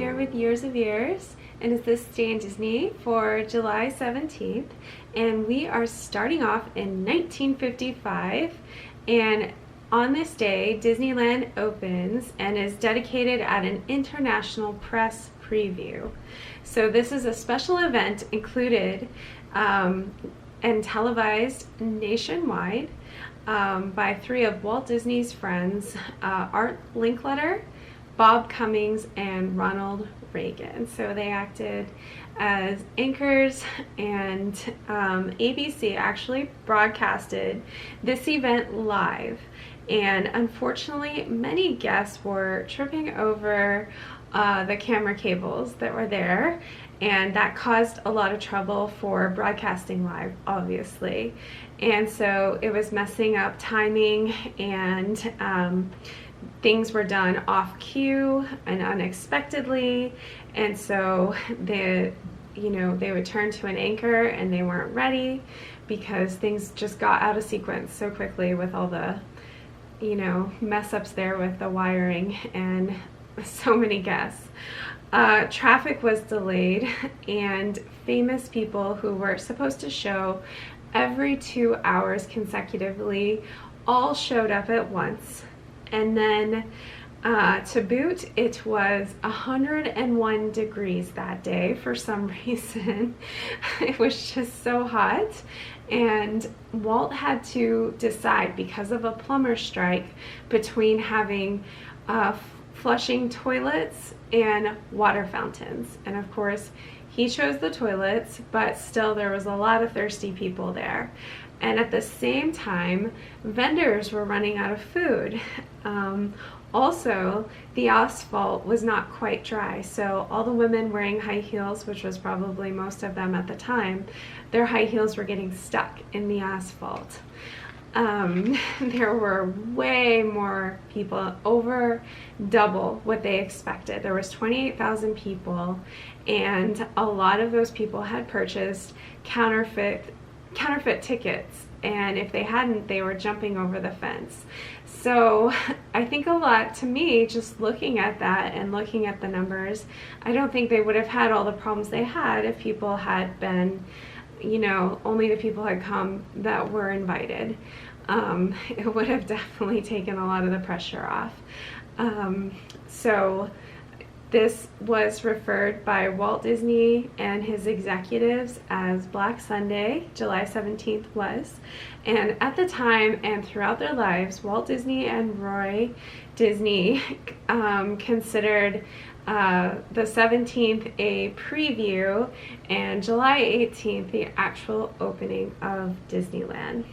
here with Years of Years, and it's this Day in Disney for July 17th, and we are starting off in 1955, and on this day, Disneyland opens and is dedicated at an international press preview. So this is a special event included and televised nationwide by three of Walt Disney's friends, Art Linkletter, Bob Cummings, and Ronald Reagan. So they acted as anchors, and ABC actually broadcasted this event live. And unfortunately, many guests were tripping over the camera cables that were there, and that caused a lot of trouble for broadcasting live, obviously. And so it was messing up timing, and things were done off cue and unexpectedly, and so they would turn to an anchor and they weren't ready because things just got out of sequence so quickly with all the mess ups there with the wiring and so many guests. Traffic was delayed, and famous people who were supposed to show every 2 hours consecutively all showed up at once. And then to boot, it was 101 degrees that day for some reason. It was just so hot, and Walt had to decide, because of a plumber strike, between having flushing toilets and water fountains. And of course he chose the toilets, but still there was a lot of thirsty people there. And at the same time, vendors were running out of food. Also, the asphalt was not quite dry, so all the women wearing high heels, which was probably most of them at the time, their high heels were getting stuck in the asphalt. There were way more people, over double what they expected. There was 28,000 people, and a lot of those people had purchased counterfeit tickets, and if they hadn't, they were jumping over the fence. So I think a lot, to me, just looking at that and looking at the numbers, I don't think they would have had all the problems they had if people had been, only the people had come that were invited. It would have definitely taken a lot of the pressure off. So this was referred by Walt Disney and his executives as Black Sunday. July 17th was. And at the time and throughout their lives, Walt Disney and Roy Disney considered the 17th a preview and July 18th the actual opening of Disneyland.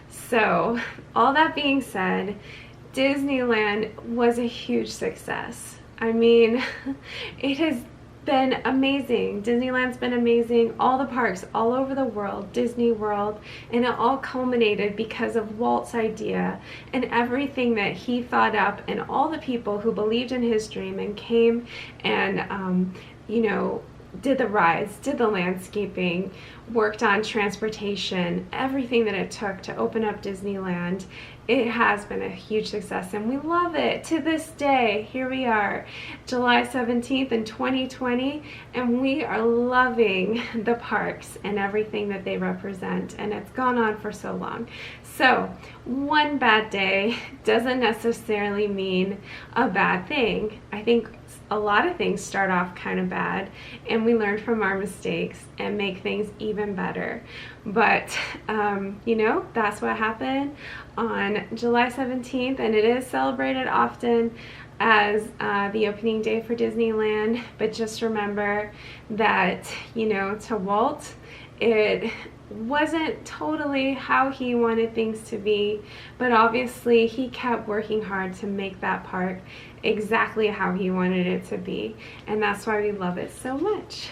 So all that being said, Disneyland was a huge success. I mean, it has been amazing. Disneyland's been amazing. All the parks all over the world, Disney World, and it all culminated because of Walt's idea and everything that he thought up, and all the people who believed in his dream and came and, did the rides, did the landscaping, worked on transportation, everything that it took to open up Disneyland. It has been a huge success, and we love it to this day. Here we are, July 17th in 2020, and we are loving the parks and everything that they represent, and it's gone on for so long. So one bad day doesn't necessarily mean a bad thing. I think a lot of things start off kind of bad, and we learn from our mistakes and make things even better. But that's what happened on July 17th, and it is celebrated often as the opening day for Disneyland. But just remember that to Walt, it wasn't totally how he wanted things to be, but obviously he kept working hard to make that park exactly how he wanted it to be, and that's why we love it so much.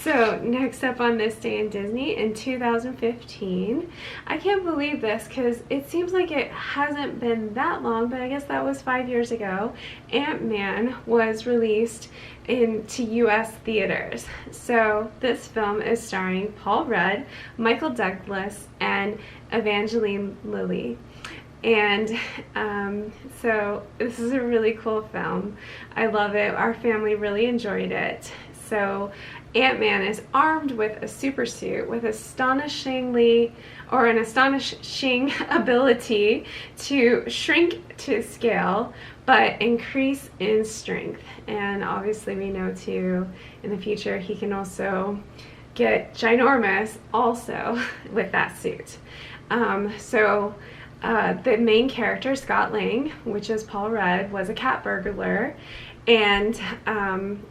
So next up on this day in Disney in 2015, I can't believe this because it seems like it hasn't been that long, but I guess that was 5 years ago, Ant-Man was released into US theaters. So this film is starring Paul Rudd, Michael Douglas, and Evangeline Lilly. And so this is a really cool film. I love it. Our family really enjoyed it. So Ant-Man is armed with a super suit with an astonishing ability to shrink to scale but increase in strength. And obviously we know too in the future he can also get ginormous also with that suit. The main character, Scott Lang, which is Paul Rudd, was a cat burglar. And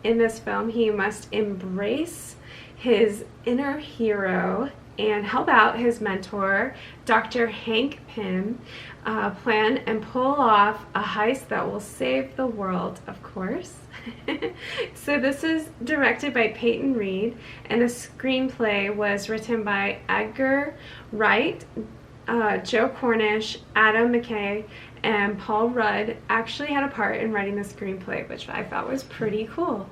in this film, he must embrace his inner hero and help out his mentor, Dr. Hank Pym, plan and pull off a heist that will save the world, of course. So this is directed by Peyton Reed, and the screenplay was written by Edgar Wright, Joe Cornish, Adam McKay, and Paul Rudd actually had a part in writing the screenplay, which I thought was pretty cool.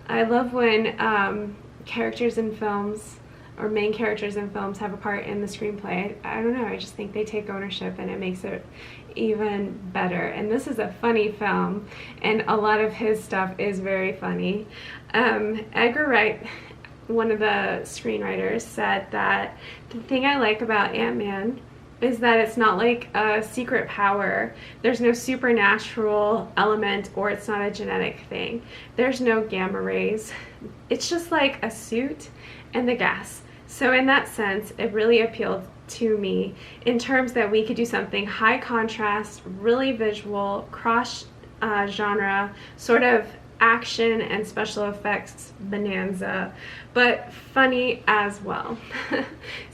I love when characters in films, or main characters in films, have a part in the screenplay. I don't know, I just think they take ownership and it makes it even better. And this is a funny film, and a lot of his stuff is very funny. Edgar Wright, one of the screenwriters, said that the thing I like about Ant-Man is that it's not like a secret power. There's no supernatural element, or it's not a genetic thing. There's no gamma rays. It's just like a suit and the gas. So in that sense, it really appealed to me in terms that we could do something high contrast, really visual, cross genre, sort of action and special effects bonanza, but funny as well.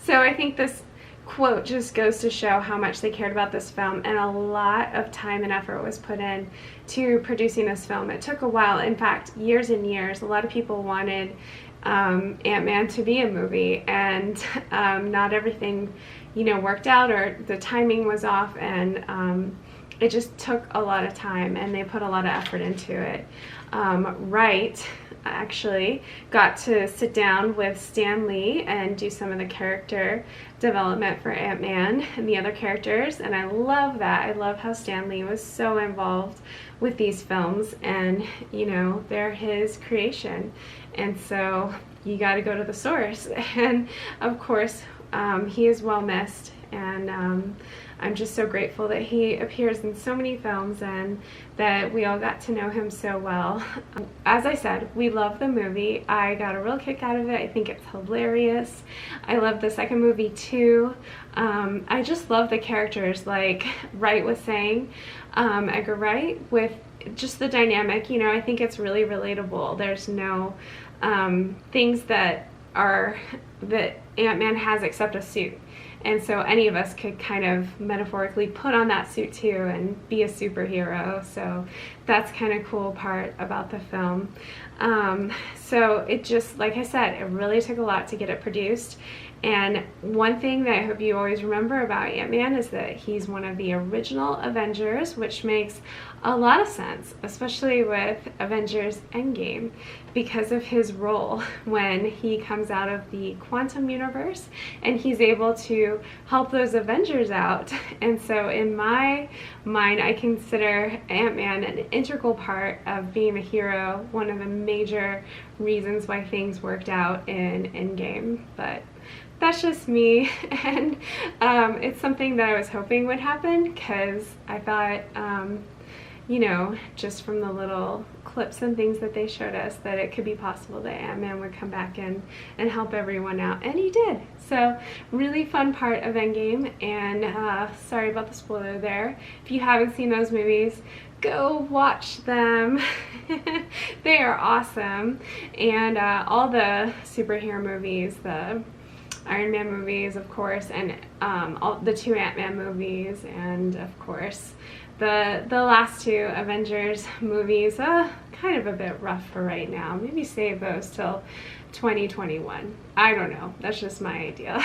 So I think this quote just goes to show how much they cared about this film, and a lot of time and effort was put in to producing this film. It took a while, in fact, years and years. A lot of people wanted Ant-Man to be a movie, and not everything, worked out, or the timing was off, and it just took a lot of time, and they put a lot of effort into it. Wright actually got to sit down with Stan Lee and do some of the character development for Ant-Man and the other characters, and I love that. I love how Stan Lee was so involved with these films, and they're his creation, and so you got to go to the source. And of course he is well missed, and I'm just so grateful that he appears in so many films and that we all got to know him so well. As I said, we love the movie. I got a real kick out of it. I think it's hilarious. I love the second movie too. I just love the characters, like Wright was saying, Edgar Wright, with just the dynamic. I think it's really relatable. There's no things that Ant-Man has except a suit. And so any of us could kind of metaphorically put on that suit too and be a superhero. So that's kind of cool part about the film. So it just, like I said, it really took a lot to get it produced. And one thing that I hope you always remember about Ant-Man is that he's one of the original Avengers, which makes a lot of sense, especially with Avengers Endgame, because of his role when he comes out of the quantum universe and he's able to help those Avengers out. And so in my mind, I consider Ant-Man an integral part of being a hero, one of the major reasons why things worked out in Endgame. But that's just me, and it's something that I was hoping would happen, because I thought, just from the little clips and things that they showed us, that it could be possible that Ant-Man would come back and help everyone out, and he did. So really fun part of Endgame, and sorry about the spoiler there. If you haven't seen those movies, go watch them. They are awesome, and all the superhero movies, the Iron Man movies, of course, and all the two Ant-Man movies, and of course the last two Avengers movies, kind of a bit rough for right now. Maybe save those till 2021. I don't know. That's just my idea.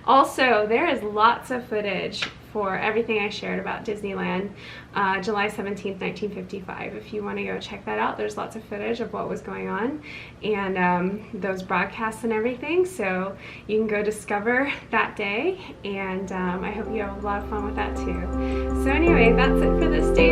Also, there is lots of footage for everything I shared about Disneyland July 17th, 1955. If you want to go check that out, there's lots of footage of what was going on and those broadcasts and everything, so you can go discover that day, and I hope you have a lot of fun with that too. So anyway, that's it for this day.